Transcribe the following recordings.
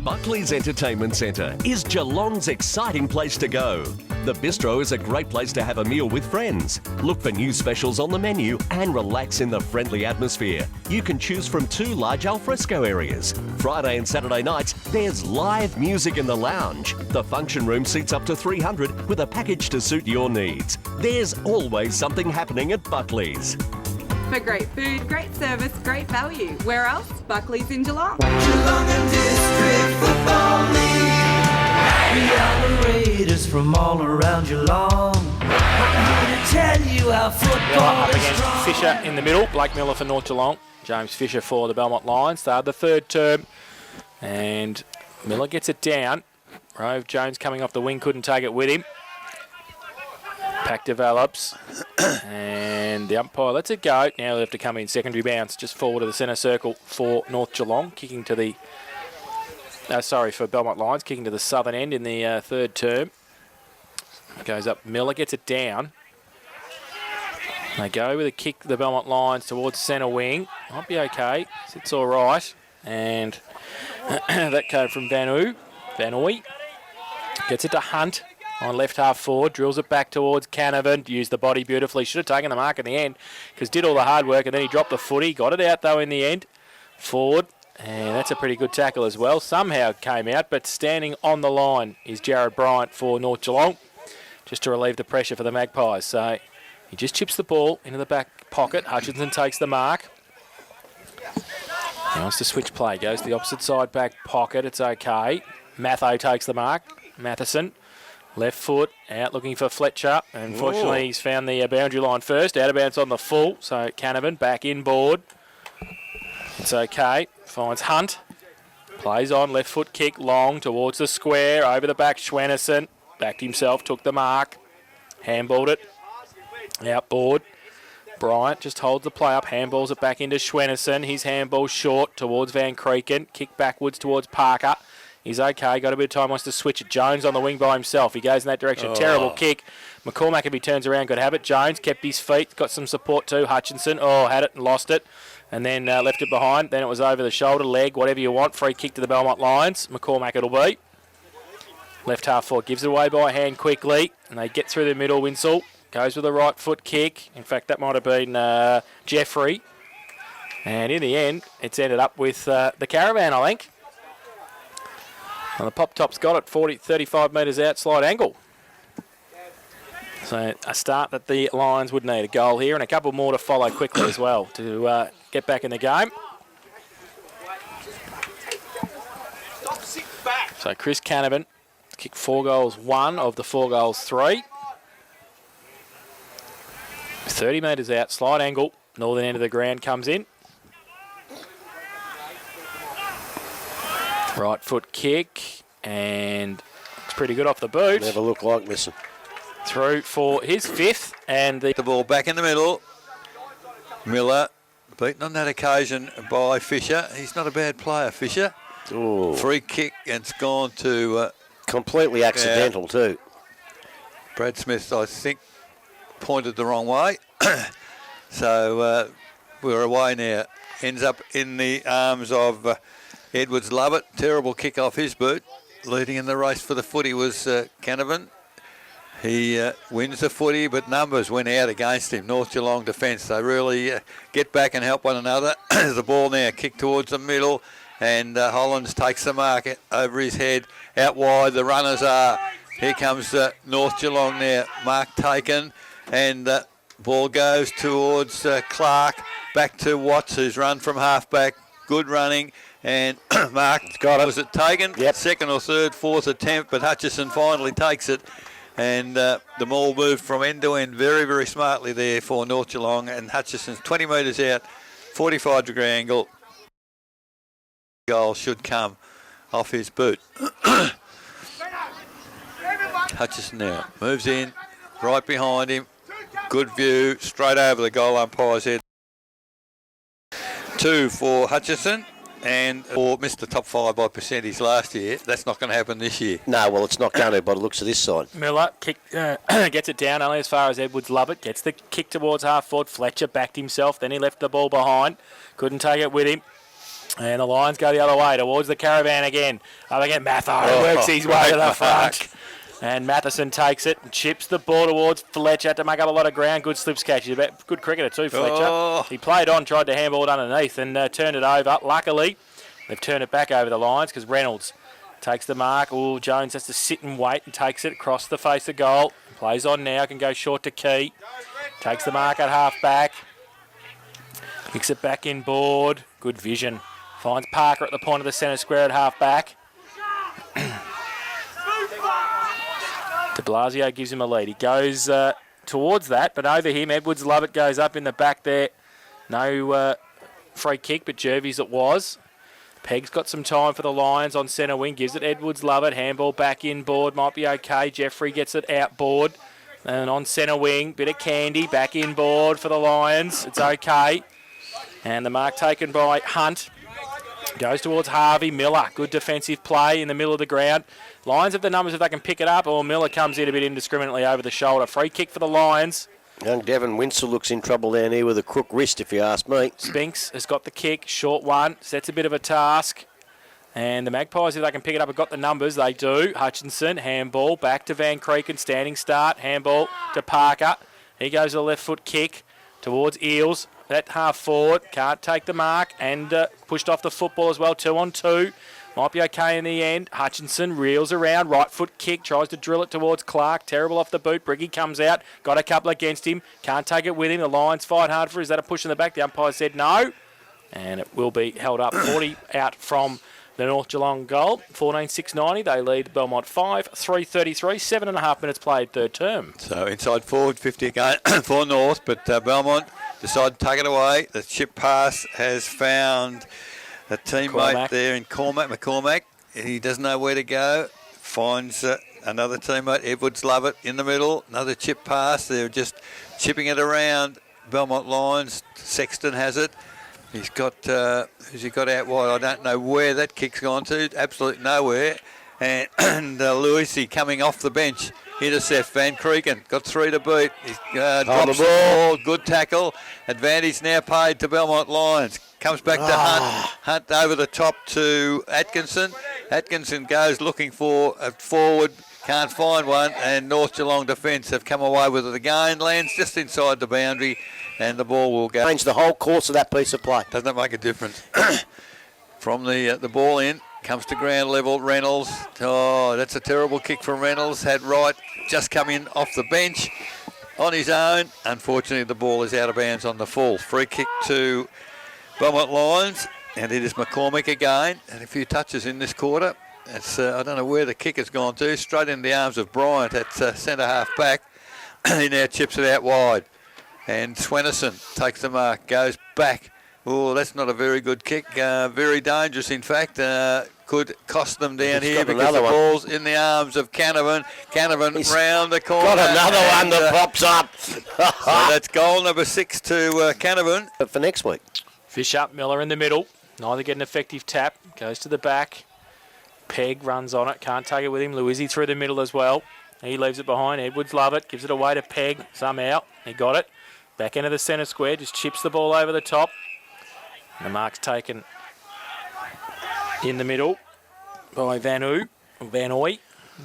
Buckley's Entertainment Centre is Geelong's exciting place to go. The bistro is a great place to have a meal with friends. Look for new specials on the menu and relax in the friendly atmosphere. You can choose from 2 large alfresco areas. Friday and Saturday nights, there's live music in the lounge. The function room seats up to 300 with a package to suit your needs. There's always something happening at Buckley's. For great food, great service, great value. Where else? Buckley's in Geelong. Geelong and District Football League. We are the Raiders from all around Geelong. I'm here to tell you how football Up is against strong. Fisher in the middle. Blake Miller for North Geelong. James Fisher for the Belmont Lions. Started the third term. And Miller gets it down. Rove Jones coming off the wing, couldn't take it with him. Pack develops. And the umpire lets it go. Now they have to come in. Secondary bounce just forward of the centre circle for North Geelong. Kicking to the... for Belmont Lions. Kicking to the southern end in the third term. Goes up. Miller gets it down. They go with a kick to the Belmont Lions towards centre wing. Might be okay. It's all right. And that came from Van Ooy. Gets it to Hunt on left half forward. Drills it back towards Canavan. Used the body beautifully. Should have taken the mark in the end because did all the hard work and then he dropped the footy. Got it out though in the end. Forward. And that's a pretty good tackle as well. Somehow came out, but standing on the line is Jared Bryant for North Geelong, just to relieve the pressure for the Magpies. So he just chips the ball into the back pocket. Hutchinson takes the mark. He wants to switch play. Goes to the opposite side back pocket. It's okay. Matho takes the mark. Matheson, left foot, out looking for Fletcher. Unfortunately, he's found the boundary line first. Out of bounds on the full. So Canavan back inboard. It's okay. Finds Hunt. Plays on. Left foot kick long towards the square. Over the back. Schwennerson backed himself. Took the mark. Handballed it. Outboard. Bryant just holds the play up. Handballs it back into Schwennerson. His handball short towards Van Creeken. Kick backwards towards Parker. He's okay. Got a bit of time. Wants to switch it. Jones on the wing by himself. He goes in that direction. Terrible kick. McCormack, if he turns around, could have it. Jones kept his feet. Got some support too. Hutchinson. Had it and lost it. And then left it behind. Then it was over the shoulder, leg, whatever you want. Free kick to the Belmont Lions. McCormack it'll be. Left half forward. Gives it away by hand quickly. And they get through the middle. Winsell goes with a right foot kick. In fact, that might have been Jeffrey. And in the end, it's ended up with the Caravan, I think. And the pop-top's got it 35 metres out, slight angle. So a start that the Lions would need. A goal here and a couple more to follow quickly as well to get back in the game. So Chris Canavan kicked 4 goals, 1 of the 4 goals, 3. 30 metres out, slight angle. Northern end of the ground comes in. Right foot kick, and it's pretty good off the boot. Never looked like missing. Through for his 5th, and the ball back in the middle. Miller beaten on that occasion by Fisher. He's not a bad player, Fisher. Ooh. Free kick, and it's gone to... completely accidental too. Brad Smith, I think, pointed the wrong way. So we're away now. Ends up in the arms of Edwards Lovett. Terrible kick off his boot. Leading in the race for the footy was Canavan. He wins the footy, but numbers went out against him. North Geelong defence. They really get back and help one another. There's the ball now, kick towards the middle, and Hollands takes the mark over his head. Out wide, the runners are. Here comes North Geelong now. Mark taken, and ball goes towards Clark. Back to Watts, who's run from halfback. Good running. And Mark got it. Was it taken? Yep. Second or third, fourth attempt, but Hutchison finally takes it. And the ball moved from end to end very, very smartly there for North Geelong. And Hutchison's 20 metres out, 45-degree angle. Goal should come off his boot. Hutchison now moves in, right behind him. Good view, straight over the goal umpire's head. 2 for Hutchison. And missed the top 5 by percentage last year. That's not going to happen this year. No, well, it's not going to by the looks of this side. Miller gets it down only as far as Edwards Lovett. Gets the kick towards half forward. Fletcher backed himself. Then he left the ball behind. Couldn't take it with him. And the Lions go the other way towards the caravan again. Up again, Matho works his way to the front. And Matheson takes it and chips the ball towards Fletcher to make up a lot of ground. Good slips catch. He's a good cricketer too, Fletcher. He played on, tried to handball it underneath and turned it over. Luckily, they've turned it back over the lines because Reynolds takes the mark. Jones has to sit and wait and takes it across the face of goal. Plays on now, can go short to Key. Takes the mark at half back. Kicks it back inboard. Good vision. Finds Parker at the point of the centre square at half back. De Blasio gives him a lead. He goes towards that, but over him, Edwards Lovett goes up in the back there. No free kick, but Jervis it was. Peg's got some time for the Lions on centre wing. Gives it Edwards Lovett. Handball back inboard. Might be okay. Jeffrey gets it outboard. And on centre wing, bit of candy. Back inboard for the Lions. It's okay. And the mark taken by Hunt. Goes towards Harvey. Miller, good defensive play in the middle of the ground. Lions have the numbers if they can pick it up, or Miller comes in a bit indiscriminately over the shoulder. Free kick for the Lions. Young Devon Winsell looks in trouble down here with a crook wrist, if you ask me. Spinks has got the kick, short one, sets a bit of a task. And the Magpies, if they can pick it up, have got the numbers. They do. Hutchinson, handball, back to Van Creeken, standing start. Handball to Parker. He goes to the left foot kick towards Eels. That half forward, can't take the mark, and pushed off the football as well, 2-on-2. Might be okay in the end. Hutchinson reels around, right foot kick, tries to drill it towards Clark. Terrible off the boot. Briggy comes out, got a couple against him, can't take it with him. The Lions fight hard for it. Is that a push in the back? The umpire said no, and it will be held up. 40 out from the North Geelong goal. 14-6-90. They lead Belmont 5, 3:33, 7.5 minutes played third term. So inside forward, 50 again for North, but Belmont decide to take it away. The chip pass has found a teammate there in McCormack. He doesn't know where to go. Finds another teammate, Edwards Lovett, in the middle. Another chip pass. They're just chipping it around. Belmont Lions. Sexton has it. He's got, who's he got out wide? I don't know where that kick's gone to. Absolutely nowhere. And Lewisy coming off the bench. Intercept, Van Creeken, got 3 to beat. He's drops the ball, good tackle. Advantage now paid to Belmont Lions. Comes back to Hunt. Hunt over the top to Atkinson. Atkinson goes looking for a forward, can't find one, and North Geelong defence have come away with it again. Lands just inside the boundary, and the ball will go. Change the whole course of that piece of play. Doesn't make a difference. From the ball in. Comes to ground level, Reynolds. Oh, that's a terrible kick from Reynolds. Had Wright just come in off the bench on his own. Unfortunately, the ball is out of bounds on the full. Free kick to Belmont Lions, and it is McCormack again. And a few touches in this quarter. It's I don't know where the kick has gone to. Straight in the arms of Bryant at centre half back. He now chips it out wide. And Swenison takes the mark, goes back. Oh, that's not a very good kick. Very dangerous, in fact. Could cost them down here because the ball's in the arms of Canavan. Canavan round the corner. Got another one that pops up. So that's goal number 6 to Canavan. But for next week. Fish up, Miller in the middle. Neither get an effective tap. Goes to the back. Peg runs on it. Can't take it with him. Luizzi through the middle as well. He leaves it behind. Edwards love it. Gives it away to Peg somehow. He got it. Back into the centre square. Just chips the ball over the top. The mark's taken in the middle by Van Ooy.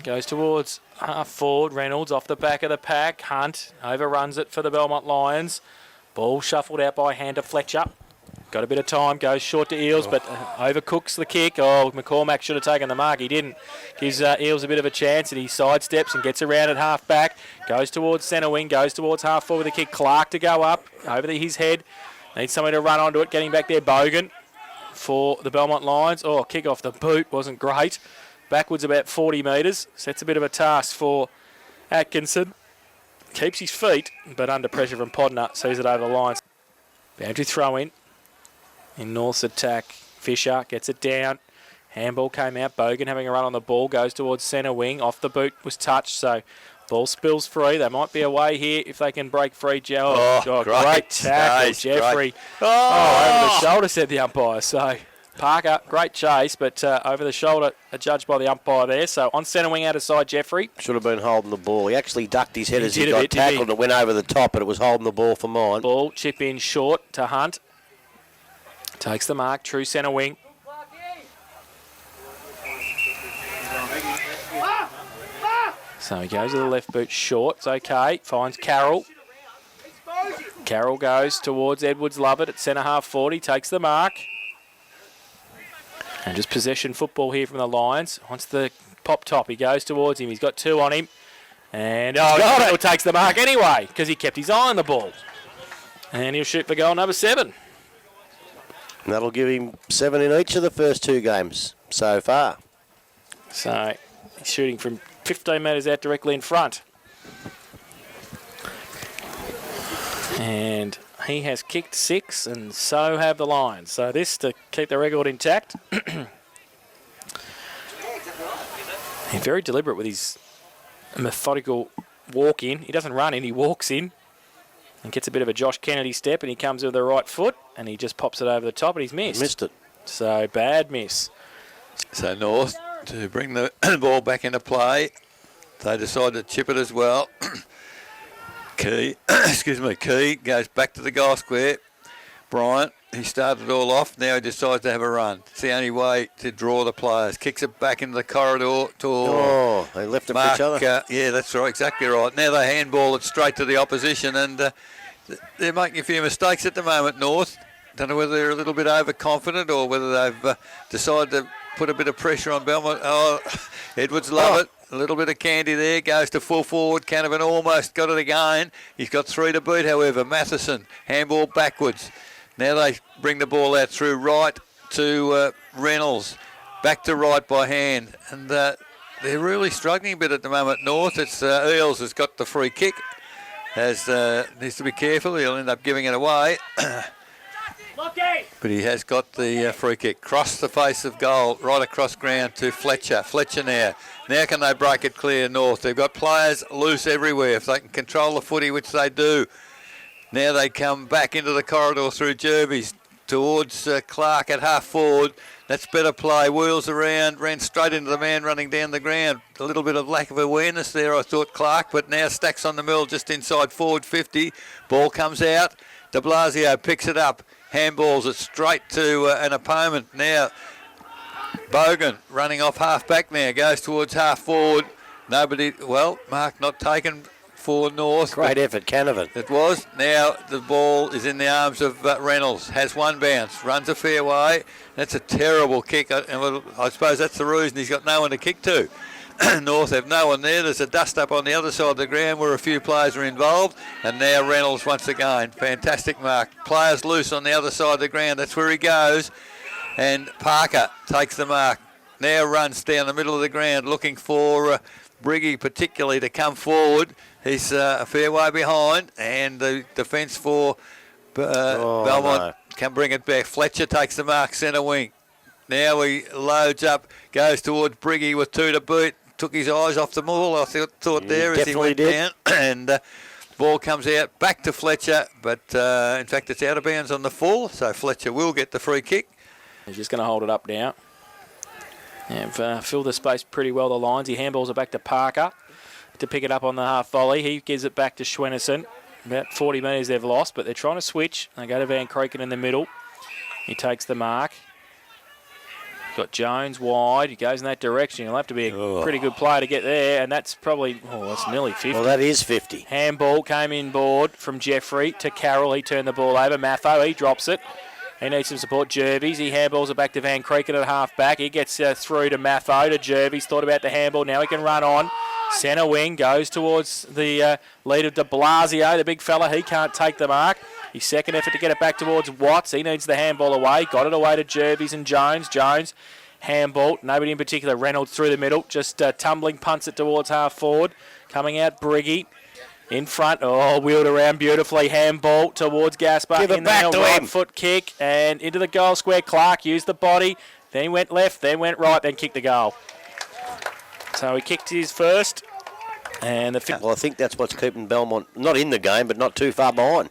Goes towards half forward. Reynolds off the back of the pack. Hunt overruns it for the Belmont Lions. Ball shuffled out by hand to Fletcher. Got a bit of time. Goes short to Eels, but overcooks the kick. Oh, McCormack should have taken the mark. He didn't. Gives Eels a bit of a chance, and he sidesteps and gets around at half back. Goes towards centre wing. Goes towards half forward with the kick. Clark to go up over his head. Needs somebody to run onto it. Getting back there, Bogan for the Belmont Lions. Oh, kick off the boot. Wasn't great. Backwards about 40 metres. Sets a bit of a task for Atkinson. Keeps his feet, but under pressure from Podner. Sees it over the lines. Boundary throw in North's attack. Fisher gets it down. Handball came out. Bogan having a run on the ball. Goes towards centre wing. Off the boot was touched, so ball spills free. They might be away here if they can break free. Great tackle, Jeffrey. Great. Over the shoulder, said the umpire. So Parker, great chase, but over the shoulder, adjudged by the umpire there. So on centre wing, out of side, Jeffrey. Should have been holding the ball. He actually ducked his head as he got tackled and went over the top, but it was holding the ball for mine. Ball, chip in short to Hunt. Takes the mark, true centre wing. So he goes to the left boot short. It's okay. Finds Carroll. Carroll goes towards Edwards Lovett at centre half 40. Takes the mark. And just possession football here from the Lions. Wants the pop top. He goes towards him. He's got 2 on him. And he takes the mark anyway because he kept his eye on the ball. And he'll shoot for goal number 7. And that'll give him 7 in each of the first 2 games so far. So he's shooting from 15 metres out directly in front. And he has kicked 6, and so have the Lions. So this to keep the record intact. He's very deliberate with his methodical walk in. He doesn't run in, he walks in and gets a bit of a Josh Kennedy step, and he comes with the right foot and he just pops it over the top, and he's missed. Missed it. So bad miss. So North to bring the ball back into play. They decide to chip it as well. Key goes back to the goal square. Bryant, he started it all off. Now he decides to have a run. It's the only way to draw the players. Kicks it back into the corridor to they left it for each other. Yeah, that's right, exactly right. Now they handball it straight to the opposition, and they're making a few mistakes at the moment, North. Don't know whether they're a little bit overconfident or whether they've decided to put a bit of pressure on Belmont. Edwards love it. A little bit of candy there. Goes to full forward. Canavan almost got it again. He's got 3 to beat, however. Matheson, handball backwards. Now they bring the ball out through right to Reynolds. Back to right by hand. And they're really struggling a bit at the moment, North. It's Earls has got the free kick. Needs to be careful. He'll end up giving it away. But he has got the free kick. Cross the face of goal, right across ground to Fletcher. Fletcher now. Now can they break it clear, North? They've got players loose everywhere. If they can control the footy, which they do. Now they come back into the corridor through Jerby's towards Clark at half forward. That's better play. Wheels around, ran straight into the man running down the ground. A little bit of lack of awareness there, I thought, Clark, but now stacks on the mill just inside forward 50. Ball comes out. De Blasio picks it up. Handballs it straight to an opponent. Now Bogan running off half back now. Goes towards half forward. Mark not taken for North. Great effort, Canavan. It was. Now the ball is in the arms of Reynolds. Has 1 bounce. Runs a fair way. That's a terrible kick. I suppose that's the reason he's got no one to kick to. North have no one there. There's a dust up on the other side of the ground where a few players are involved. And now Reynolds once again. Fantastic mark. Players loose on the other side of the ground. That's where he goes. And Parker takes the mark. Now runs down the middle of the ground looking for Briggy particularly to come forward. He's a fair way behind. And the defence for Belmont can bring it back. Fletcher takes the mark centre wing. Now he loads up, goes towards Briggy with 2 to boot. Took his eyes off the ball, I thought there as he went down. And ball comes out back to Fletcher, but in fact it's out of bounds on the full, so Fletcher will get the free kick. He's just going to hold it up now. They've filled the space pretty well, the Lions. He handballs it back to Parker to pick it up on the half volley. He gives it back to Schwennerson. About 40 metres they've lost, but they're trying to switch. They go to Van Kreken in the middle. He takes the mark. Got Jones wide. He goes in that direction. He'll have to be a pretty good player to get there, and that's probably, that's nearly 50. Well, that is 50. Handball came in board from Jeffrey to Carroll. He turned the ball over. Matho, he drops it. He needs some support. Jervies, he handballs it back to Van Kreken at half back. He gets through to Matho, to Jervies. Thought about the handball. Now he can run on. Centre wing goes towards the lead of De Blasio, the big fella. He can't take the mark. His second effort to get it back towards Watts. He needs the handball away. Got it away to Jervies and Jones. Jones, handball. Nobody in particular. Reynolds through the middle. Just tumbling, punts it towards half forward. Coming out, Briggy. In front. Wheeled around beautifully. Handball towards Gaspar. Give it back to him. Foot kick and into the goal square. Clark used the body. Then he went left. Then went right. Then kicked the goal. So he kicked his first. And well, I think that's what's keeping Belmont not in the game, but not too far behind.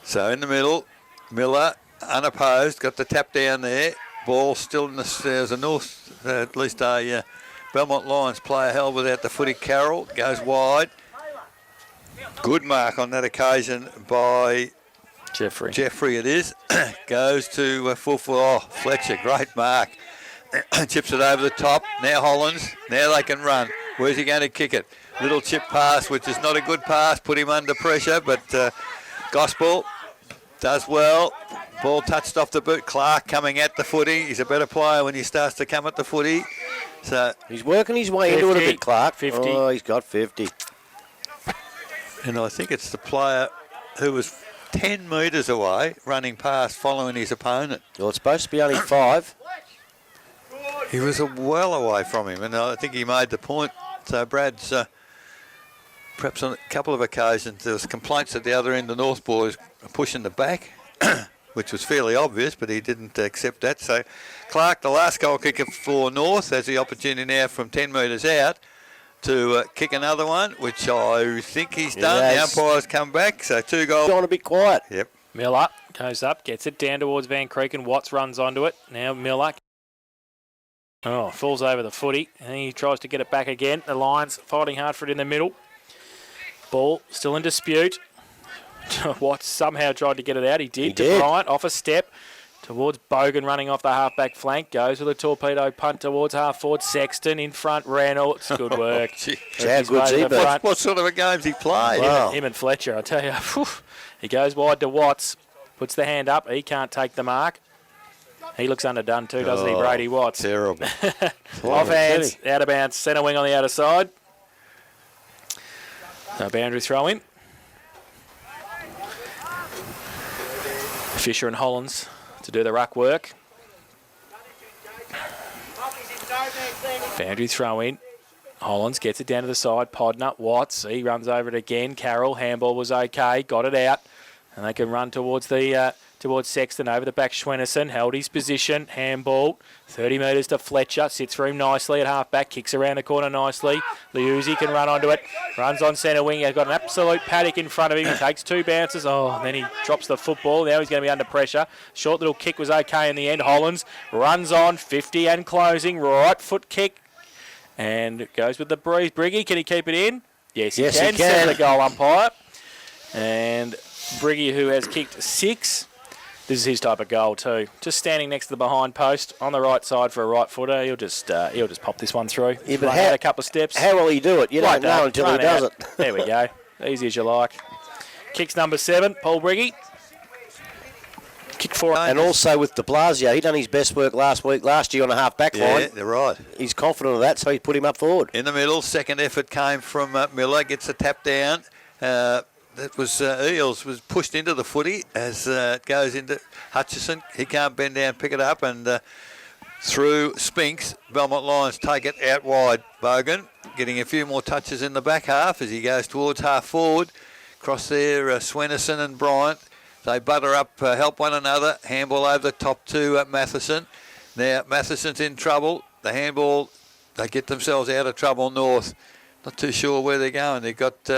So in the middle, Miller, unopposed, got the tap down there. Ball still in there's a North, at least a Belmont Lions player held without the footy. Carroll goes wide. Good mark on that occasion by Jeffrey it is. Goes to full for Fletcher. Great mark. Chips it over the top. Now Hollands. Now they can run. Where's he going to kick it? Little chip pass, which is not a good pass. Put him under pressure, but Gospel does well. Ball touched off the boot. Clark coming at the footy. He's a better player when he starts to come at the footy. So he's working his way into it a bit, Clark. 50. Oh, he's got 50. And I think it's the player who was 10 metres away, running past, following his opponent. Well, it's supposed to be only 5. He was well away from him, and I think he made the point. So Brad's, perhaps on a couple of occasions, there was complaints at the other end, the North boys pushing the back, which was fairly obvious, but he didn't accept that. So Clark, the last goal kicker for North, has the opportunity now from 10 metres out to kick another one, which I think he's done. The umpire's come back, so 2 goals. Gone a bit quiet. Yep. Miller goes up, gets it down towards Van Creek, and Watts runs onto it. Now Miller. Oh, falls over the footy, and he tries to get it back again. The Lions fighting hard for it in the middle. Ball still in dispute. Watts somehow tried to get it out. He did. To Bryant, off a step. Towards Bogan, running off the half-back flank. Goes with a torpedo punt towards half-forward. Sexton in front. Reynolds. Good work. How good's he been? What sort of a game's he played? Wow. Him and Fletcher, I tell you. He goes wide to Watts. Puts the hand up. He can't take the mark. He looks underdone too, doesn't he, Brady Watts? Terrible. Off hands, out of bounds, centre wing on the outer side. No boundary throw in. Fisher and Hollands to do the ruck work. Boundary throw in. Hollands gets it down to the side. Podner, Watts, he runs over it again. Carroll, handball was okay, got it out. And they can run towards the towards Sexton over the back. Schwennerson held his position. Handball, 30 metres to Fletcher. Sits for him nicely at half-back. Kicks around the corner nicely. Liuzzi can run onto it. Runs on centre wing. He's got an absolute paddock in front of him. He takes 2 bounces. Oh, and then he drops the football. Now he's going to be under pressure. Short little kick was okay in the end. Hollands runs on. 50 and closing. Right foot kick. And goes with the breeze. Briggy, can he keep it in? Yes, he can. Send the goal umpire. And Briggy, who has kicked 6. This is his type of goal too. Just standing next to the behind post on the right side for a right footer. He'll just pop this one through. Yeah, but a couple of steps. How will he do it? You don't know until he does it. There we go. Easy as you like. Kicks number 7, Paul Briggy. Kick 4. And also with de Blasio, he done his best work last year on a half-back line. Yeah, they're right. He's confident of that, so he put him up forward. In the middle, second effort came from Miller. Gets a tap down. That was Eels was pushed into the footy as it goes into Hutchison. He can't bend down, pick it up, and through Spinks. Belmont Lions take it out wide. Bogan getting a few more touches in the back half as he goes towards half forward. Cross there, Swennerson and Bryant. They butter up, help one another. Handball over the top to Matheson. Now Matheson's in trouble. The handball, they get themselves out of trouble. North, not too sure where they're going. They've got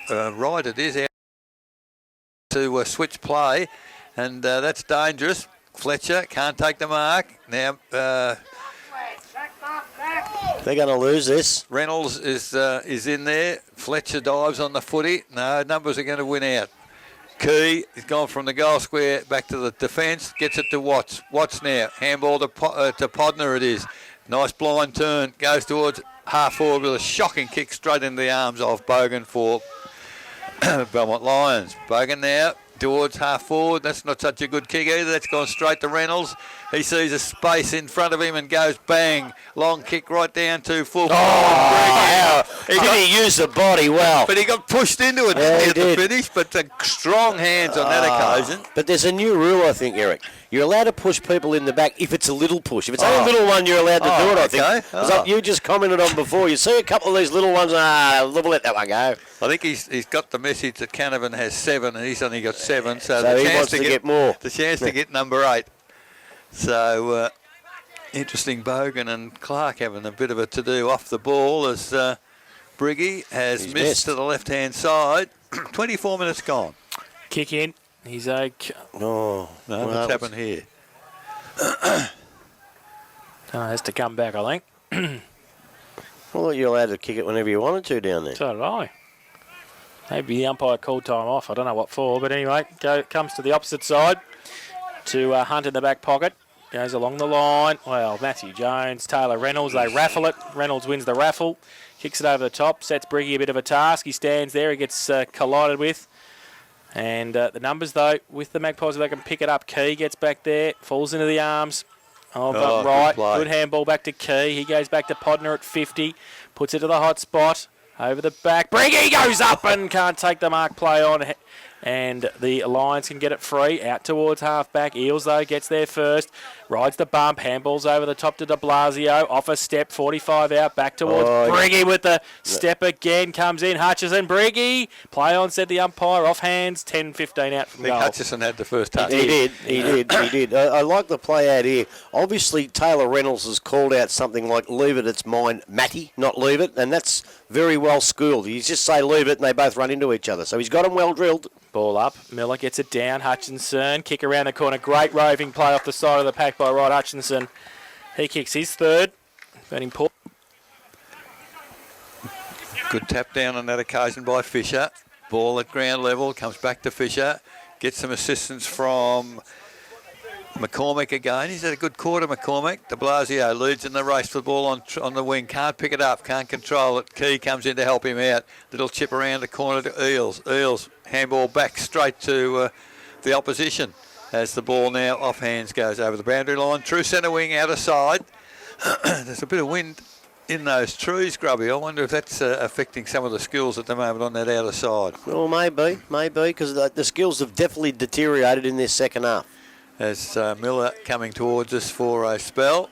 right, it is out to switch play, and that's dangerous. Fletcher can't take the mark. Now They're going to lose this. Reynolds is in there. Fletcher dives on the footy. No, numbers are going to win out. Key has gone from the goal square back to the defence. Gets it to Watts. Watts now. Handball to Podner it is. Nice blind turn. Goes towards half forward with a shocking kick straight into the arms of Bogan for Belmont Lions. Bogan now towards half forward. That's not such a good kick either. That's gone straight to Reynolds. He sees a space in front of him and goes bang. Long kick right down to full. He used the body well. But he got pushed into it at the finish. But the strong hands on that occasion. But there's a new rule, I think, Eric. You're allowed to push people in the back if it's a little push. If it's only a little one, you're allowed to do it, I think. Like you just commented on before. You see a couple of these little ones, we'll let that one go. I think he's got the message that Canavan has 7 and he's only got 7. So he wants to get more. The chance to get number 8. So interesting, Bogan and Clark having a bit of a to-do off the ball as Briggy has missed to the left-hand side. 24 minutes gone. Kick in. He's okay. No, what's happened here? Has to come back, I think. I thought you were allowed to kick it whenever you wanted to down there. So did I. Maybe the umpire called time off. I don't know what for, but anyway, comes to the opposite side to Hunt in the back pocket. Goes along the line. Well, Matthew Jones, Taylor Reynolds, they raffle it. Reynolds wins the raffle. Kicks it over the top. Sets Briggy a bit of a task. He stands there. He gets collided with. And the numbers, though, with the Magpies, if they can pick it up. Key gets back there. Falls into the arms of right. Good handball back to Key. He goes back to Podner at 50. Puts it to the hot spot. Over the back. Briggy goes up and can't take the mark play on. And the Lions can get it free. Out towards half-back. Eels, though, gets there first. Rides the bump. Handballs over the top to de Blasio. Off a step. 45 out. Back towards Briggy with the step again. Comes in. Hutchison. Briggy. Play on, said the umpire. Off hands. 10-15 out from goal. Hutchison had the first touch. He did. I like the play out here. Obviously, Taylor Reynolds has called out something like, leave it, it's mine, Matty, not leave it. And that's very well schooled. You just say leave it and they both run into each other. So he's got them well drilled. Ball up. Miller gets it down. Hutchinson. Kick around the corner. Great roving play off the side of the pack by Rod Hutchinson. He kicks his third. But important. Good tap down on that occasion by Fisher. Ball at ground level. Comes back to Fisher. Gets some assistance from McCormick again. He's had a good quarter, McCormick. De Blasio leads in the race for the ball on the wing. Can't pick it up. Can't control it. Key comes in to help him out. Little chip around the corner to Eels. Eels handball back straight to the opposition as the ball now off hands goes over the boundary line. True centre wing out of side. There's a bit of wind in those trees, Grubby. I wonder if that's affecting some of the skills at the moment on that outer side. Well, maybe, because the skills have definitely deteriorated in this second half. As Miller coming towards us for a spell.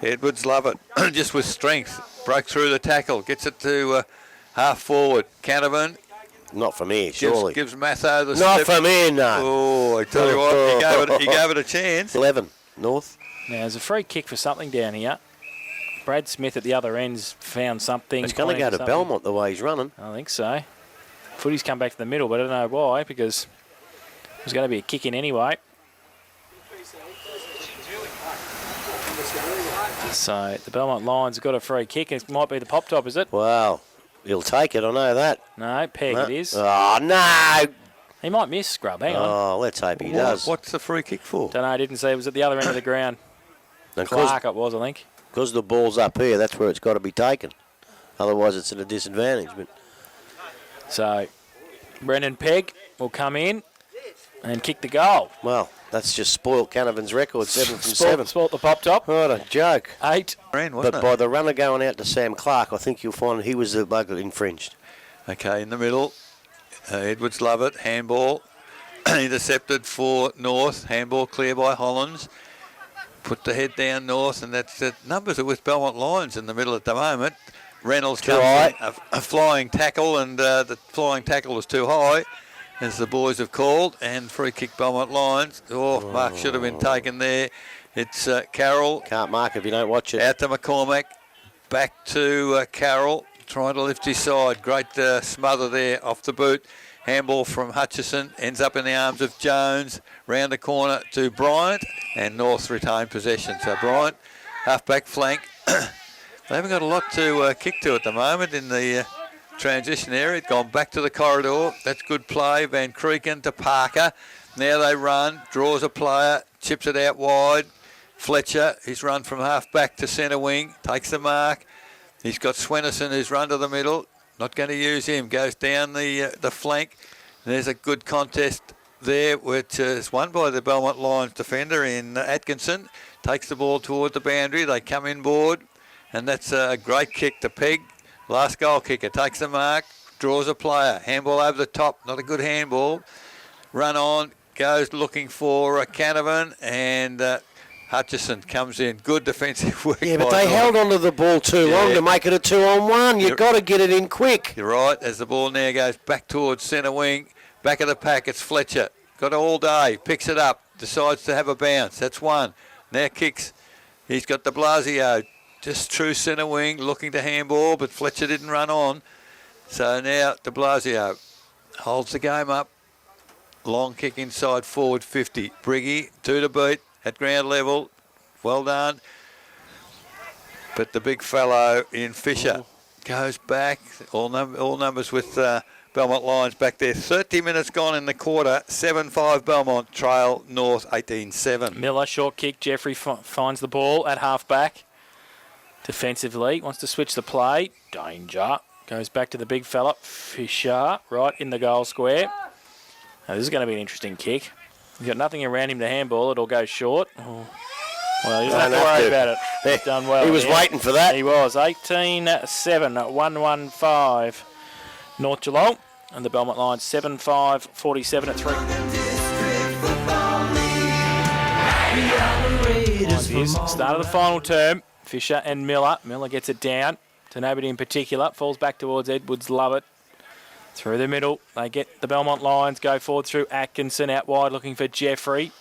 Edwards love it, just with strength. Broke through the tackle, gets it to half forward. Canavan. Not from here, surely. Gives Matho the Not step. from here, no. Oh, I tell you what, he gave it a chance. 11, North. Now, there's a free kick for something down here. Brad Smith at the other end's found something. It's going to go to Belmont the way he's running. I think so. Footy's come back to the middle, but I don't know why, because there's going to be a kick in anyway. So the Belmont Lions have got a free kick. It might be the pop top, is it? Wow. He'll take it, I know that. No, Peg No. it is. Oh, no. He might miss, Scrub. Hang on. Oh, let's hope he does. What's the free kick for? Don't know, I didn't see. It was at the other end of the ground. Clark it was, I think. Because the ball's up here, that's where it's got to be taken. Otherwise, it's at a disadvantage. But So Brendan Pegg will come in and kick the goal. well, that's just spoilt Canavan's record, 7 from 7. Spoilt the pop top. What a joke. 8. But by the runner going out to Sam Clark, I think you'll find he was the bloke that infringed. Okay, in the middle. Edwards love it. Handball. Intercepted for North. Handball clear by Hollands. Put the head down North, and that's the numbers are with Belmont Lions in the middle at the moment. Reynolds comes in, a flying tackle, and the flying tackle was too high, as the boys have called, and free kick Belmont Lions. Mark should have been taken there. It's Carroll. Can't mark if you don't watch it. Out to McCormack. Back to Carroll, trying to lift his side. Great smother there off the boot. Handball from Hutchison, ends up in the arms of Jones. Round the corner to Bryant, and North retained possession. So Bryant, half-back flank. They haven't got a lot to kick to at the moment in the transition area. Gone back to the corridor. That's good play. Van Creeken to Parker. Now they run. Draws a player. Chips it out wide. Fletcher, he's run from half-back to centre wing. Takes the mark. He's got Swenison, who's run to the middle. Not going to use him. Goes down the flank. There's a good contest there, which is won by the Belmont Lions defender in Atkinson. Takes the ball toward the boundary. They come inboard, and that's a great kick to Peg. Last goal kicker takes the mark, draws a player. Handball over the top. Not a good handball. Run on. Goes looking for Canavan, and Hutchison comes in. Good defensive work. Yeah, but they held onto the ball too long to make it a 2-on-1. You've got to get it in quick. You're right. As the ball now goes back towards centre wing, back of the pack, it's Fletcher. Got it all day. Picks it up. Decides to have a bounce. That's one. Now kicks. He's got de Blasio. Just true centre wing, looking to handball, but Fletcher didn't run on. So now de Blasio holds the game up. Long kick inside forward 50. Briggy, 2 to beat. At ground level, well done. But the big fellow in Fisher goes back. All numbers with Belmont Lions back there. 30 minutes gone in the quarter. 7-5 Belmont trail North 18-7. Miller, short kick. Jeffrey finds the ball at half-back. Defensively, wants to switch the play. Danger. Goes back to the big fella. Fisher, right in the goal square. Now, this is going to be an interesting kick. He's got nothing around him to handball. It'll go short. Oh. Well, he doesn't have to worry about it. He's done well. He was waiting for that. He was. 18-7, 1-1-5. North Geelong. And the Belmont Lions 7-5, 47 at 3. Start of the final term. Fisher and Miller. Miller gets it down to nobody in particular. Falls back towards Edwards. Love it. Through the middle. They get the Belmont Lions. Go forward through Atkinson. Out wide looking for Jeffrey.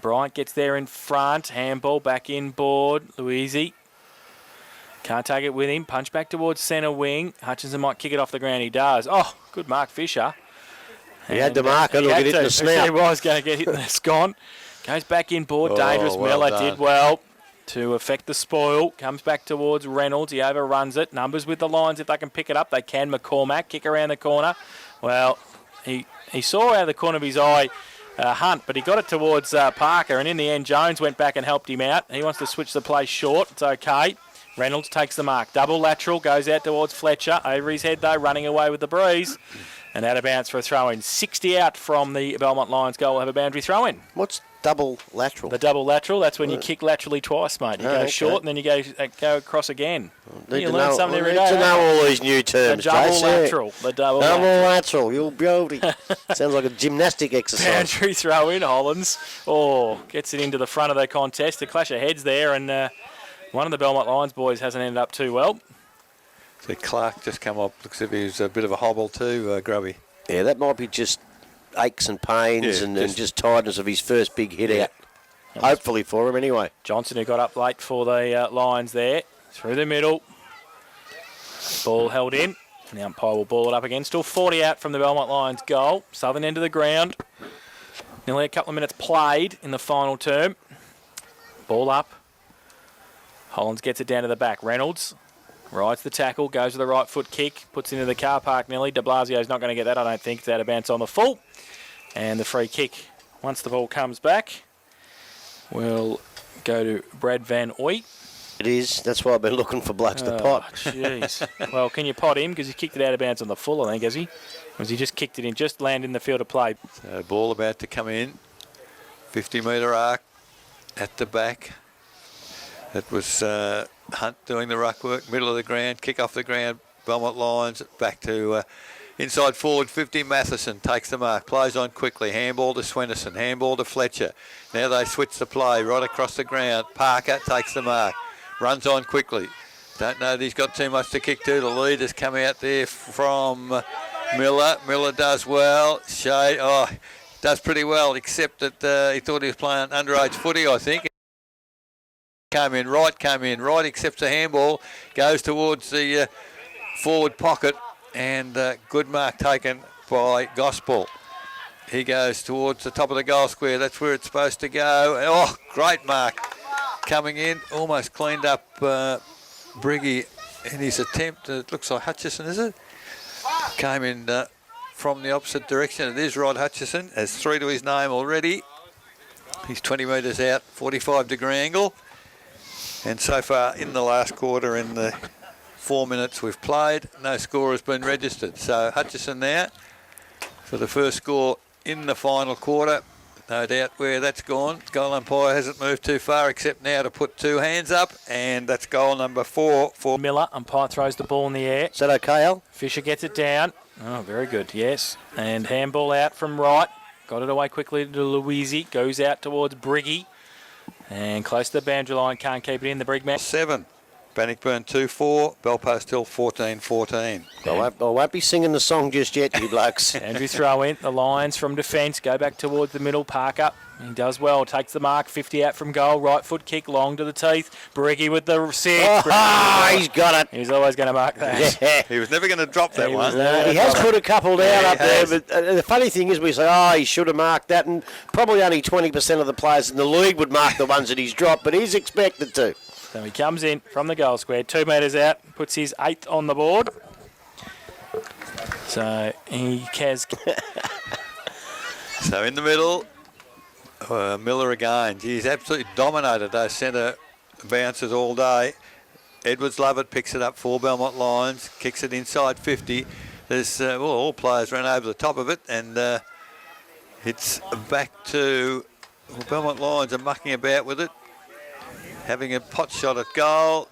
Bryant gets there in front. Handball back inboard. Louisi. Can't take it with him. Punch back towards centre wing. Hutchinson might kick it off the ground. He does. Oh, good mark, Fisher. He had to mark it. He'll get hit in the snout. He was going to get hit in the scon. Goes back inboard. Dangerous. Well Miller done. did well to affect the spoil. Comes back towards Reynolds. He overruns it. Numbers with the Lions. If they can pick it up, they can. McCormack kick around the corner. Well, he saw out of the corner of his eye Hunt, but he got it towards Parker, and in the end, Jones went back and helped him out. He wants to switch the play short. It's okay. Reynolds takes the mark. Double lateral, goes out towards Fletcher. Over his head, though, running away with the breeze. And out of bounds for a throw-in. 60 out from the Belmont Lions goal. Will have a boundary throw-in. What's double lateral? The double lateral, that's when you kick laterally twice, mate. You go short and then you go across again. You learn something every day. Need to know all these new terms, The double Jace. lateral. The double lateral. You'll beauty. Sounds like a gymnastic exercise. Boundary throw-in, Hollands. Oh, gets it into the front of the contest. A clash of heads there, and one of the Belmont Lions boys hasn't ended up too well. So Clark just come up. Looks as if he's a bit of a hobble too, Grubby. Yeah, that might be just aches and pains and just tiredness of his first big hit out. Hopefully for him anyway. Johnson, who got up late for the Lions there. Through the middle. Ball held in. And the umpire will ball it up again. Still 40 out from the Belmont Lions goal. Southern end of the ground. Nearly a couple of minutes played in the final term. Ball up. Hollands gets it down to the back. Reynolds rides the tackle, goes to the right foot kick, puts it into the car park nearly. De Blasio's not going to get that, I don't think. It's out of bounds on the full. And the free kick, once the ball comes back, will go to Brad Van Ooy. It is. That's why I've been looking for blokes to pot. Jeez. Well, can you pot him? Because he kicked it out of bounds on the full, I think, has he? Or has he just kicked it in, just landed in the field of play? So ball about to come in. 50-metre arc at the back. That was Hunt doing the ruck work, middle of the ground, kick off the ground, Belmont Lions, back to inside forward 50, Matheson takes the mark, plays on quickly, handball to Swenderson, handball to Fletcher. Now they switch the play right across the ground. Parker takes the mark, runs on quickly. Don't know that he's got too much to kick to. The lead has come out there from Miller. Miller does well. Shea, does pretty well, except that he thought he was playing underage footy, I think. Came in right, accepts a handball, goes towards the forward pocket, and good mark taken by Gospel. He goes towards the top of the goal square. That's where it's supposed to go. Oh, great mark coming in. Almost cleaned up Briggy in his attempt. It looks like Hutchison, is it? Came in from the opposite direction. It is Rod Hutchison. Has 3 to his name already. He's 20 metres out, 45-degree angle. And so far in the last quarter, in the 4 minutes we've played, no score has been registered. So Hutchison now for the first score in the final quarter. No doubt where that's gone. Goal umpire hasn't moved too far except now to put 2 hands up. And that's goal number 4 for Miller. Umpire throws the ball in the air. Is that okay, Al? Fisher gets it down. Oh, very good, yes. And handball out from right. Got it away quickly to Louisi. Goes out towards Briggy. And close to the boundary line, can't keep it in. The Brigman 7, Bannockburn 2-4, Belpost Hill 14-14. I won't be singing the song just yet, you blokes. Andrew throw in. The Lions from defence go back towards the middle. Parker, he does well. Takes the mark. 50 out from goal. Right foot kick long to the teeth. Briggy with the 6. He's got it. He's always going to mark that. Yeah. He was never going to drop that one. He has put a couple down up there, but the funny thing is we say, he should have marked that, and probably only 20% of the players in the league would mark the ones that he's dropped, but he's expected to. So he comes in from the goal square, 2 metres out, puts his 8th on the board. So he has... So in the middle, Miller again. He's absolutely dominated those centre bounces all day. Edwards Lovett picks it up for Belmont Lions, kicks it inside 50. There's all players ran over the top of it, and it's back to Belmont Lions are mucking about with it, having a pot shot at goal.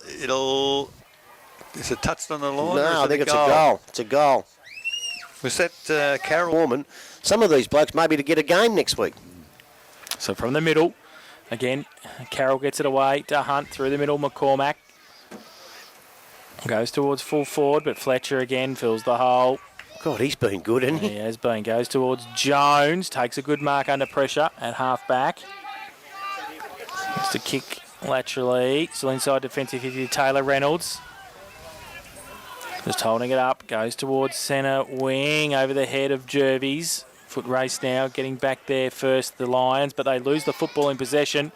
Is it touched on the line? No, I think it's a goal. It's a goal. Was that Carroll? Foreman. Some of these blokes maybe to get a game next week. So from the middle, again, Carroll gets it away to Hunt through the middle. McCormack goes towards full forward, but Fletcher again fills the hole. God, he's been good, hasn't he? He has been. Goes towards Jones, takes a good mark under pressure at half back. Gets to kick laterally, still inside defensive 50, Taylor Reynolds. Just holding it up, goes towards centre wing over the head of Jervis. Foot race now, getting back there first, the Lions, but they lose the football in possession.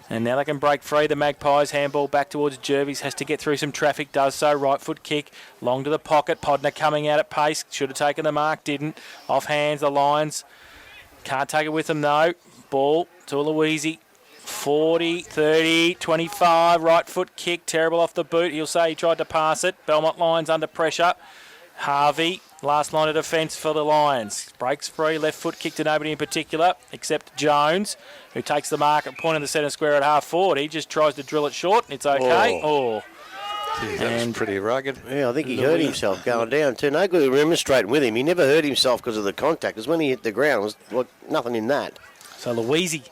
And now they can break free. The Magpies handball back towards Jervis, has to get through some traffic, does so. Right foot kick, long to the pocket. Podner coming out at pace, should have taken the mark, didn't. Off hands, the Lions. Can't take it with them though. Ball to Aloisi. 40, 30, 25, right foot kick, terrible off the boot. He'll say he tried to pass it. Belmont Lions under pressure. Harvey, last line of defence for the Lions. Breaks free, left foot kick to nobody in particular, except Jones, who takes the mark at point in the centre square at half forward. He just tries to drill it short, and it's okay. Geez, that was pretty rugged. Yeah, I think he hurt himself going down too. No good remonstrating with him. He never hurt himself because of the contact, because when he hit the ground, there was nothing in that. So Louisi.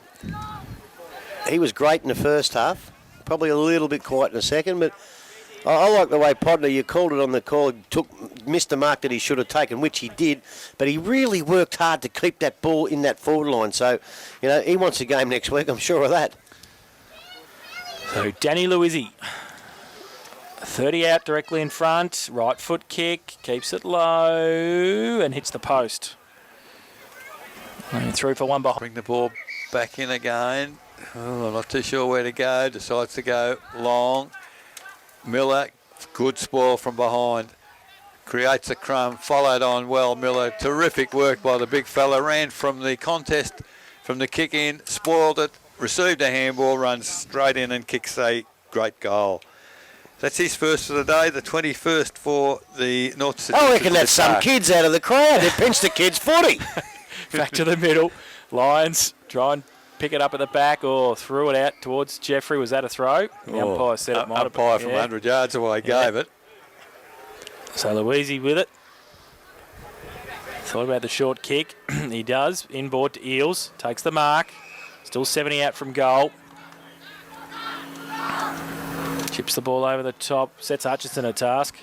He was great in the first half, probably a little bit quiet in the second, but I like the way Podner, you called it on the call, missed the mark that he should have taken, which he did, but he really worked hard to keep that ball in that forward line. So, he wants a game next week, I'm sure of that. So Danny Louisi, 30 out directly in front, right foot kick, keeps it low and hits the post. And through for one behind. Bring the ball back in again. I'm not too sure where to go. Decides to go long. Miller, good spoil from behind. Creates a crumb. Followed on well, Miller. Terrific work by the big fella. Ran from the contest, from the kick in. Spoiled it. Received a handball. Runs straight in and kicks a great goal. That's his first for the day. The 21st for the North Sydney. I reckon that's some kids out of the crowd. They pinched the kids' footy. Back to the middle. Lions try and pick it up at the back, or threw it out towards Jeffrey. Was that a throw? The umpire said it might have been. Umpire from 100 yards away gave it. So Louisi with it. Thought about the short kick. He does. Inboard to Eels. Takes the mark. Still 70 out from goal. Chips the ball over the top. Sets Hutchinson a task.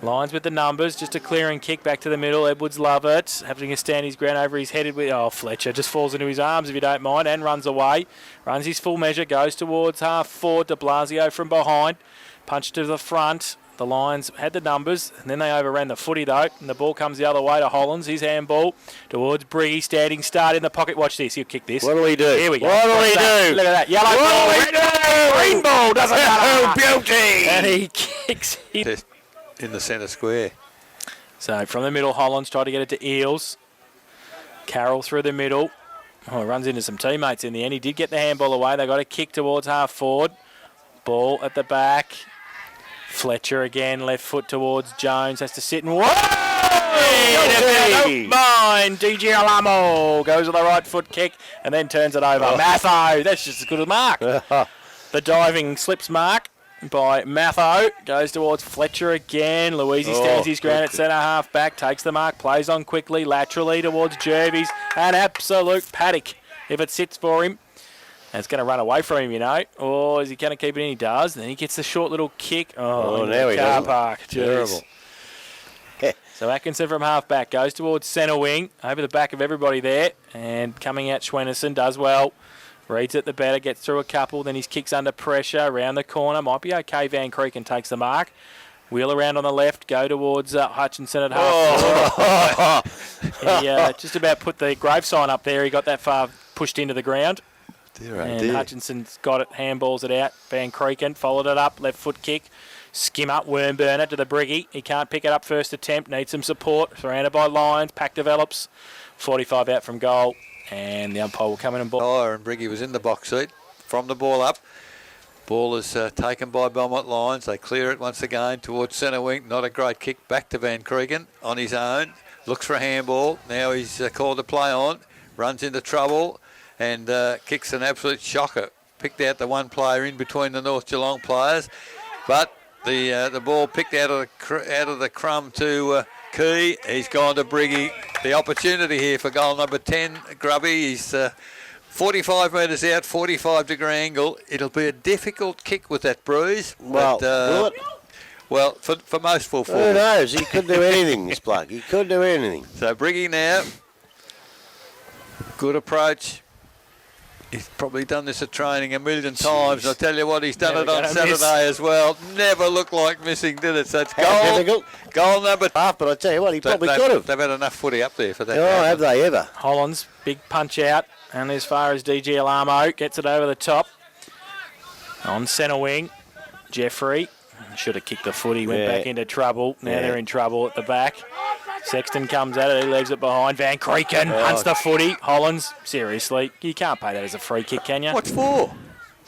Lions with the numbers, just a clearing kick back to the middle. Edwards love it, having to stand his ground over his head. Fletcher just falls into his arms, if you don't mind, and runs away. Runs his full measure, goes towards half forward. De Blasio from behind, punch to the front. The Lions had the numbers, and then they overran the footy though, and the ball comes the other way to Hollands. His handball towards Briggy, standing start in the pocket. Watch this, he'll kick this. What do we do? Here we go. What do we do? Look at that. Yellow ball, green ball, doesn't matter. Beauty! And he kicks it In the centre square. So from the middle, Hollands tried to get it to Eels. Carroll through the middle. Runs into some teammates in the end. He did get the handball away. They got a kick towards half forward. Ball at the back. Fletcher again, left foot towards Jones. Has to sit and... Whoa! Don't mind. DJ Alamo goes with the right foot kick and then turns it over. Matho, that's just as good as Mark. The diving slips Mark by Matho, goes towards Fletcher again. Louisi stands his ground at centre half back, takes the mark, plays on quickly, laterally towards Jervis. An absolute paddock if it sits for him. And it's going to run away from him, Or is he going to keep it in? He does. And then he gets the short little kick. Now he car doesn't. park. Terrible. So Atkinson from half back goes towards centre wing, over the back of everybody there. And coming out, Schwennerson does well. Reads it the better, gets through a couple, then his kick's under pressure, around the corner, might be okay, Van Creeken takes the mark. Wheel around on the left, go towards Hutchinson at half. He just about put the grave sign up there, he got that far pushed into the ground. Dear, oh And dear. Hutchinson's got it, handballs it out. Van Creeken followed it up, left foot kick. Skim up, worm burner to the Briggy. He can't pick it up first attempt, needs some support. Surrounded by Lions, pack develops. 45 out from goal. And the umpire will come in and ball. Oh, and Briggy was in the box seat from the ball up. Ball is taken by Belmont Lions. They clear it once again towards centre wing. Not a great kick back to Van Creeken on his own. Looks for a handball. Now he's called to play on. Runs into trouble and kicks an absolute shocker. Picked out the one player in between the North Geelong players. But the ball picked out of the crumb to Key. He's gone to Briggy. The opportunity here for goal number 10, Grubby. He's 45 metres out, 45-degree angle. It'll be a difficult kick with that bruise. Well, will it? Well, for most full Who forwards. knows? He could do anything, this bloke. He could do anything. So Briggy now. Good approach. He's probably done this at training a million times. I'll tell you what, he's done Never it on gonna Saturday miss. as well. Never looked like missing, did it? So it's How difficult? goal number... Half, but I tell you what, he probably they've, could have. They've had enough footy up there for that. Oh, have they ever? Hollands, big punch out. And as far as DG Alamo, gets it over the top. On centre wing, Jeffrey. Should have kicked the footy, went back into trouble. Now they're in trouble at the back. Sexton comes at it, he leaves it behind. Van Creeken hunts the footy. Hollands, seriously, you can't pay that as a free kick, can you? What for?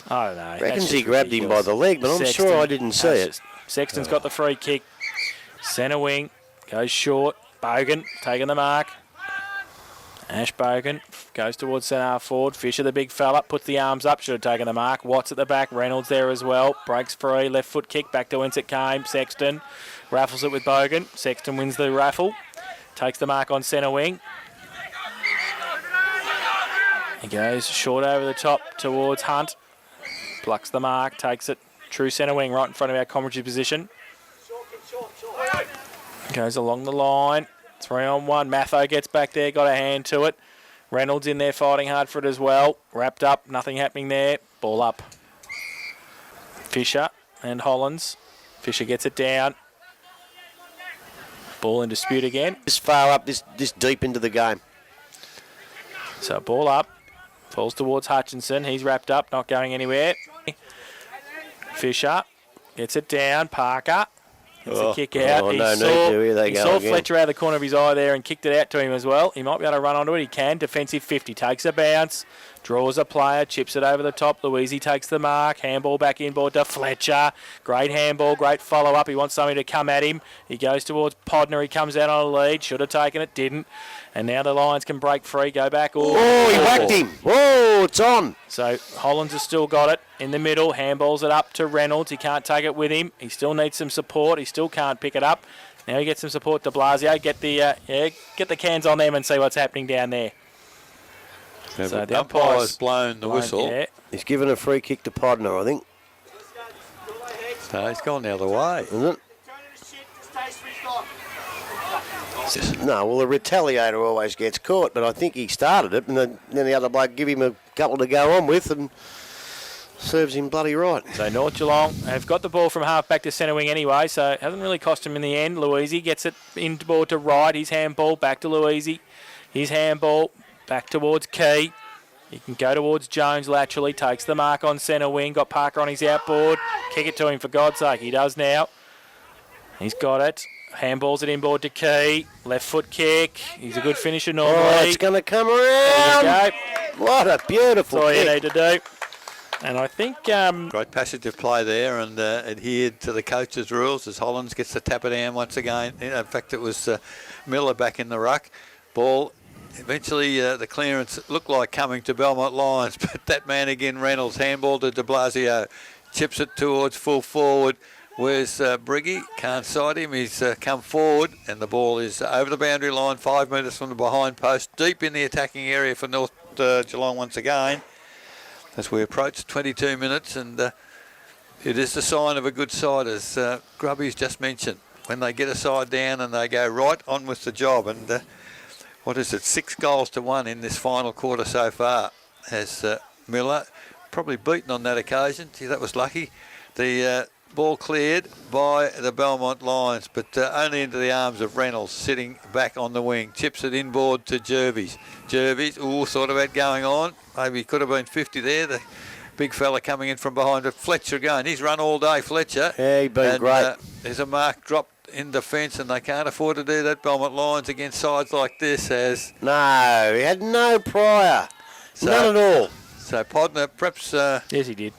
I don't know. Reckons That's he just grabbed him by ridiculous. the leg, but I'm sure I didn't see it. Sexton's got the free kick. Centre wing, goes short. Bogan taking the mark. Ash Bogan goes towards centre half forward. Fisher, the big fella, puts the arms up. Should have taken the mark. Watts at the back. Reynolds there as well. Breaks free. Left foot kick. Back to whence it came. Sexton raffles it with Bogan. Sexton wins the raffle. Takes the mark on centre wing. He goes short over the top towards Hunt. Plucks the mark. Takes it. True centre wing right in front of our commentary position. Goes along the line. 3-on-1. Matho gets back there, got a hand to it. Reynolds in there fighting hard for it as well. Wrapped up, nothing happening there. Ball up. Fisher and Hollands. Fisher gets it down. Ball in dispute again. This far up, this deep into the game. So ball up. Falls towards Hutchinson. He's wrapped up, not going anywhere. Fisher gets it down. Parker. Gets a kick out. He saw Fletcher out of the corner of his eye there and kicked it out to him as well. He might be able to run onto it. He can. Defensive 50. Takes a bounce. Draws a player. Chips it over the top. Louisi takes the mark. Handball back inboard to Fletcher. Great handball. Great follow-up. He wants somebody to come at him. He goes towards Podner. He comes out on a lead. Should have taken it. Didn't. And now the Lions can break free. Go back. Oh, he whacked him. Oh, it's on. So Hollands has still got it in the middle. Handballs it up to Reynolds. He can't take it with him. He still needs some support. He still can't pick it up. Now he gets some support to Blasio. Get the cans on them and see what's happening down there. Yeah, So the umpire's blown the whistle. Yeah. He's given a free kick to Podner, I think. So he's gone the other way. Isn't it? No, well, the retaliator always gets caught, but I think he started it, and then the other bloke give him a couple to go on with, and serves him bloody right. So North Geelong have got the ball from half back to centre wing anyway, so it hasn't really cost him in the end. Louisi gets it into ball to right. His handball back to Louisi. His handball back towards Key. He can go towards Jones laterally. Takes the mark on centre wing. Got Parker on his outboard. Kick it to him for God's sake. He does now. He's got it. Handballs it inboard to Key. Left foot kick. He's a good finisher normally. Oh, it's going to come around. There you go. What a beautiful That's all you kick. need to do. And I think Great passage of play there and adhered to the coach's rules as Hollands gets to tap it down once again. In fact, it was Miller back in the ruck. Ball, eventually the clearance looked like coming to Belmont Lions, but that man again, Reynolds, handball to de Blasio, chips it towards full forward. Where's Briggy? Can't side him. He's come forward and the ball is over the boundary line, 5 metres from the behind post, deep in the attacking area for North Geelong once again. As we approach 22 minutes, and it is the sign of a good side, as Grubby's just mentioned, when they get a side down and they go right on with the job. And what is it, 6 goals to 1 in this final quarter so far, has Miller probably beaten on that occasion. Gee, that was lucky. The ball cleared by the Belmont Lions, but only into the arms of Reynolds, sitting back on the wing. Chips it inboard to Jervis. Jervis, thought about going on. Maybe he could have been 50 there. The big fella coming in from behind. But Fletcher going. He's run all day, Fletcher. Yeah, he's been great. There's a mark dropped in defence, and they can't afford to do that, Belmont Lions, against sides like this. No, he had no prior. None at all. So Podner, perhaps... Yes, he did.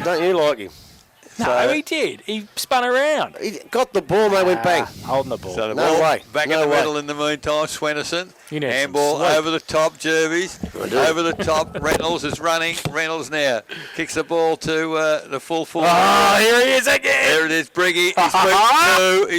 Don't you like him? No, he did. He spun around. He got the ball and they went bang. Holding the ball. So the No ball way. back No in the way. middle in the meantime. Swennerson. You need Handball some sleep. over the top. Jervis. Over the top. Reynolds is running. Reynolds now kicks the ball to the full forward. Oh, here he is again. There it is. Briggy. He's moved 2.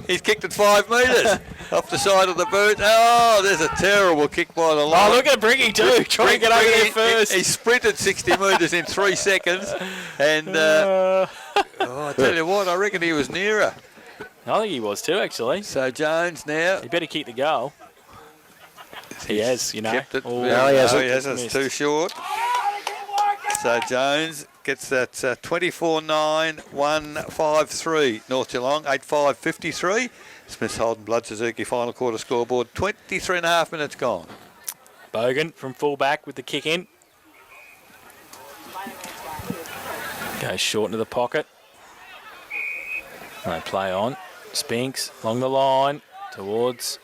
He's kicked it 5 metres off the side of the boot. Oh, there's a terrible kick by the line. Oh, look at Briggy too. Trying to get over there first. He sprinted 60 metres in 3 seconds. And I tell you what, I reckon he was nearer. I think he was too, actually. So Jones now. He better keep the goal. He has, you know. Kept it. Oh, No, he hasn't. It's Missed. too short. So Jones gets that 24-9-153. North Geelong 8-5-53. Smith's Holden Blood Suzuki final quarter scoreboard. 23 and a half minutes gone. Bogan from full-back with the kick in. Goes short into the pocket. They play on. Spinks along the line towards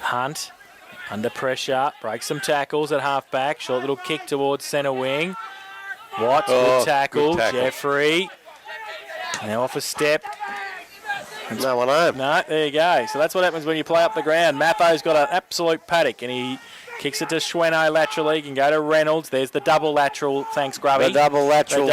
Hunt. Under pressure. Breaks some tackles at half-back. Short little kick towards centre wing. Watts, good tackle. Jeffrey. Now off a step. No one home. No, there you go. So that's what happens when you play up the ground. Matho's got an absolute paddock, and he kicks it to Schweno laterally. He can go to Reynolds. There's the double lateral. Thanks, Grubby. The double lateral.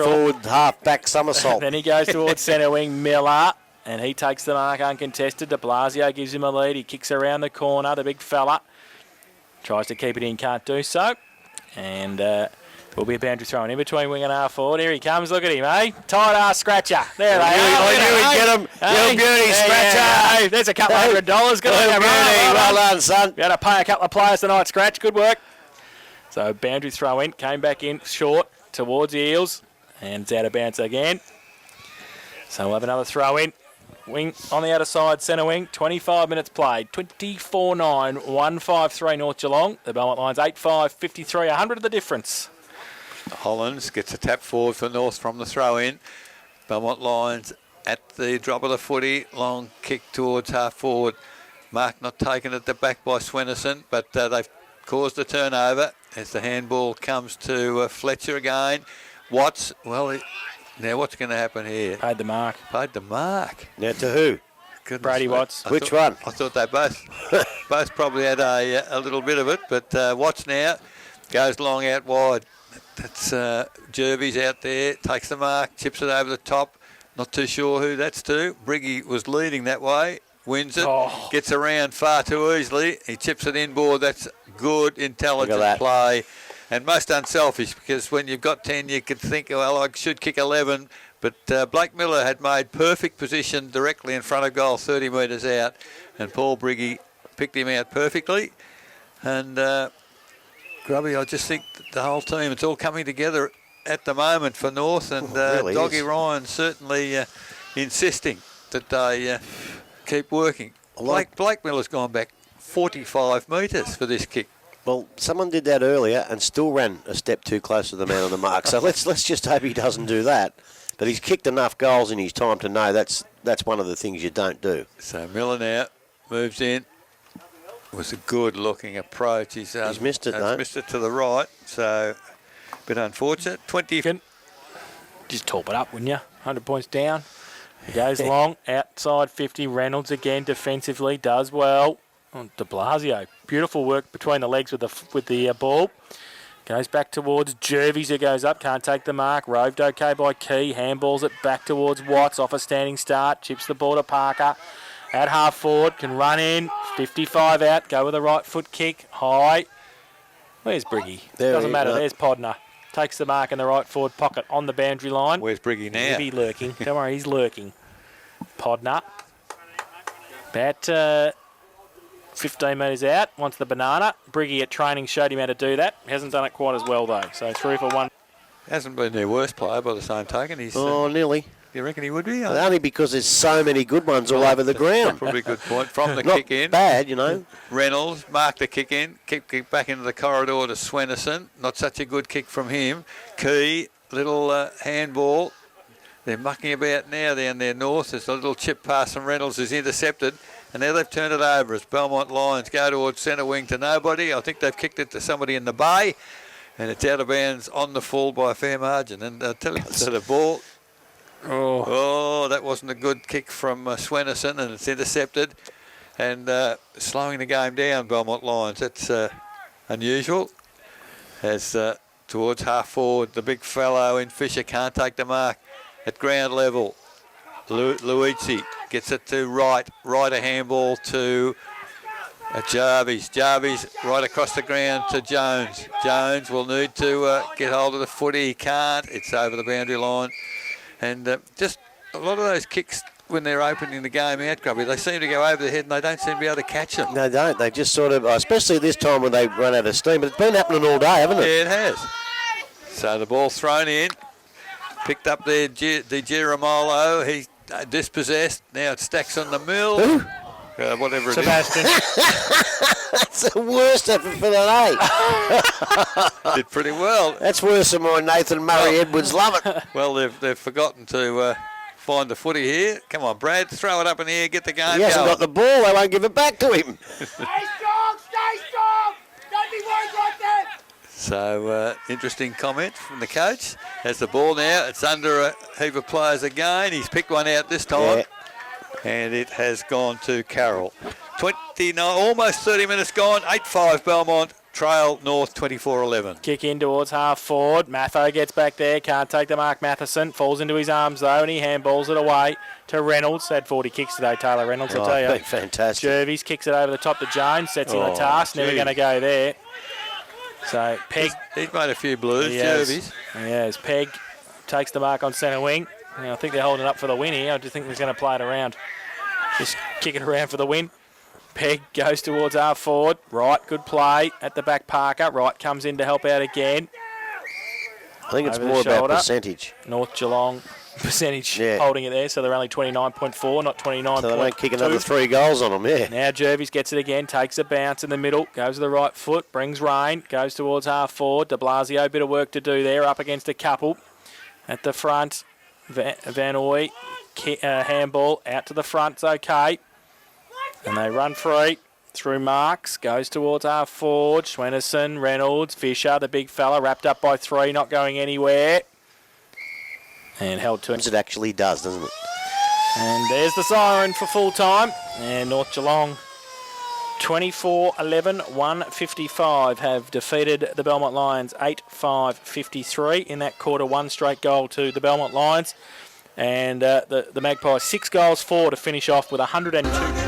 Forward half-back somersault. Then he goes towards centre wing, Miller, and he takes the mark uncontested. De Blasio gives him a lead. He kicks around the corner, the big fella. Tries to keep it in, can't do so. And will be a boundary thrown in between wing and half forward. Here he comes. Look at him, eh? Tight ass scratcher. There they are. I knew he'd get him. You beauty, scratcher. Yeah. There's a couple $100. Good Well done, son. We had to pay a couple of players tonight, Scratch. Good work. So boundary throw in. Came back in short towards Eels. And it's out of bounds again. So we'll have another throw in. Wing on the outer side, centre wing. 25 minutes played. 24-9, 153 North Geelong. The Belmont Lions 8-5-53. 100 of the difference. Hollands gets a tap forward for North from the throw in. Belmont Lions at the drop of the footy. Long kick towards half forward. Mark not taken at the back by Swennerson, but they've caused a turnover as the handball comes to Fletcher again. Watts, now what's going to happen here? Paid the mark. Paid the mark. Now to who? Goodness Brady me. Watts. Which one? I thought they both probably had a little bit of it, but Watts now goes long out wide. That's Jervis out there, takes the mark, chips it over the top. Not too sure who that's to. Briggy was leading that way, wins it, gets around far too easily. He chips it inboard. That's good, intelligent play. And most unselfish, because when you've got 10, you could think, well, I should kick 11. But Blake Miller had made perfect position directly in front of goal, 30 metres out. And Paul Briggy picked him out perfectly. And Grubby, I just think that the whole team, it's all coming together at the moment for North. And really Doggy is. Ryan certainly insisting that they keep working. Blake Miller's gone back 45 metres for this kick. Well, someone did that earlier and still ran a step too close to the man on the mark. So let's just hope he doesn't do that. But he's kicked enough goals in his time to know that's one of the things you don't do. So Miller now moves in. It was a good-looking approach. He's missed it, though. He's missed it to the right, so a bit unfortunate. 20. Just top it up, wouldn't you? 100 points down. He goes long, outside 50. Reynolds again defensively, does well. De Blasio, beautiful work between the legs with the ball. Goes back towards Jervis, who goes up, can't take the mark. Roved okay by Key, handballs it back towards Watts, off a standing start, chips the ball to Parker. At half forward, can run in, 55 out, go with a right foot kick, high. Where's Briggy? Doesn't matter, there's Podner. Takes the mark in the right forward pocket on the boundary line. Where's Briggy now? He'll be lurking, don't worry, he's lurking. Podner. About 15 metres out, wants the banana. Briggy at training showed him how to do that. Hasn't done it quite as well though. So 3 for 1. Hasn't been their worst player by the same token. He's. Nearly. You reckon he would be? Only because there's so many good ones all over the ground. Probably a good point. From the Not kick in. bad, you know. Reynolds marked the kick in. Kick back into the corridor to Swennerson. Not such a good kick from him. Key, little handball. They're mucking about now down there north. There's a little chip pass from Reynolds is intercepted. And now they've turned it over as Belmont Lions go towards centre wing to nobody. I think they've kicked it to somebody in the bay. And it's out of bounds on the full by a fair margin. And I'll tell you, so the ball... Oh, that wasn't a good kick from Swennerson, and it's intercepted and slowing the game down, Belmont Lions. That's unusual. As towards half forward, the big fellow in Fisher can't take the mark at ground level. Luizzi gets it to right a handball to Jarvis. Jarvis right across the ground to Jones. Jones will need to get hold of the footy. He can't. It's over the boundary line. And just a lot of those kicks when they're opening the game out, Grubby, they seem to go over the head and they don't seem to be able to catch them. No, they don't. They just sort of, especially this time when they run out of steam, but it's been happening all day, hasn't it? Yeah, it has. So the ball thrown in, picked up there, Di Girolamo. He's dispossessed. Now it stacks on the mill. Who? Whatever it Sebastian. That's the worst effort for the day. Did pretty well. That's worse than my Nathan Murray Edwards. Love it. Well, they've forgotten to find the footy here. Come on, Brad, throw it up in the air, get the game He hasn't going. got the ball. They won't give it back to him. Stay strong! Stay strong! Don't be worried like that! So, interesting comment from the coach. Has the ball now. It's under a heap of players again. He's picked one out this time. Yeah. And it has gone to Carroll. 29, almost 30 minutes gone. 8-5 Belmont. Trail North 24-11. Kick in towards half forward. Matho gets back there. Can't take the mark. Matheson falls into his arms though, and he handballs it away to Reynolds. Had 40 kicks today, Taylor Reynolds, I'll tell you. Fantastic. Jervis kicks it over the top to Jones. Sets him the task. Never going to go there. So Pegg. He's made a few blues, Yes. Jervis. Yes, Pegg takes the mark on centre wing. I think they're holding it up for the win here. I just think they're going to play it around. Just kick it around for the win. Pegg goes towards half forward. Wright, good play at the back. Parker. Wright comes in to help out again. I think it's Over the more about shoulder. percentage. North Geelong percentage Yeah. holding it there, so they're only 29.4, not 29.2. So they won't kick another 3 goals on them, yeah. Now Jervis gets it again, takes a bounce in the middle, goes to the right foot, brings rain, goes towards half forward. De Blasio, bit of work to do there, up against a couple. At the front, Van Ooy, handball out to the front, it's okay. And they run free through Marks, goes towards half forward. Swennerson, Reynolds, Fisher, the big fella, wrapped up by 3, not going anywhere. And held to It actually does, doesn't it? And there's the siren for full time. And North Geelong 24-11, 155 have defeated the Belmont Lions 8-5-53 in that quarter. 1 straight goal to the Belmont Lions. And the Magpies 6 goals, 4 to finish off with 102.